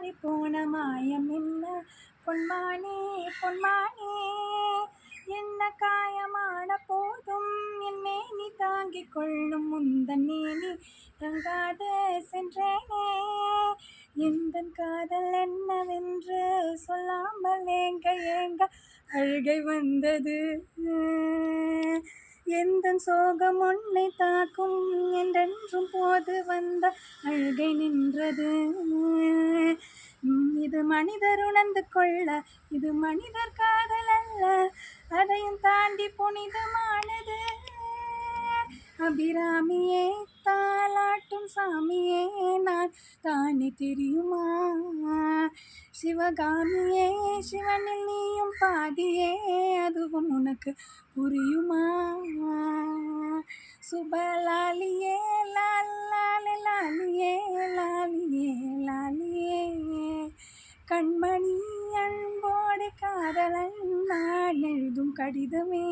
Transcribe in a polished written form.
மாறிப்போன மாயம் என்ன பொன்மானே பொன்மானே. என்ன காயமான போதும் என் மேனி தாங்கிக் கொள்ளும் முந்தன் மேனி தங்காத சென்றேனே. எந்தன் காதல் என்னவென்று சொல்லாமல் ஏங்க ஏங்க அழுகை வந்தது. எந்தன் சோகம் உன்னை தாக்கும் என்றென்றும் போது வந்த அழுகை நின்றது. இது மனிதர் உணர்ந்து கொள்ள, இது மனிதர் காதல் அல்ல, அதையும் தாண்டி புனிதமானது. அபிராமியே தாலாட்டும் சாமியே நான் தானே தெரியுமா. சிவகாமியே சிவனில் நீயும் பாதியே, அதுவும் உனக்கு புரியுமா. சுபலாலியே லாலியே லாலியே லாலியே. கண்மணி அன்போடு காதலன் நான் எழுதும் கடிதமே.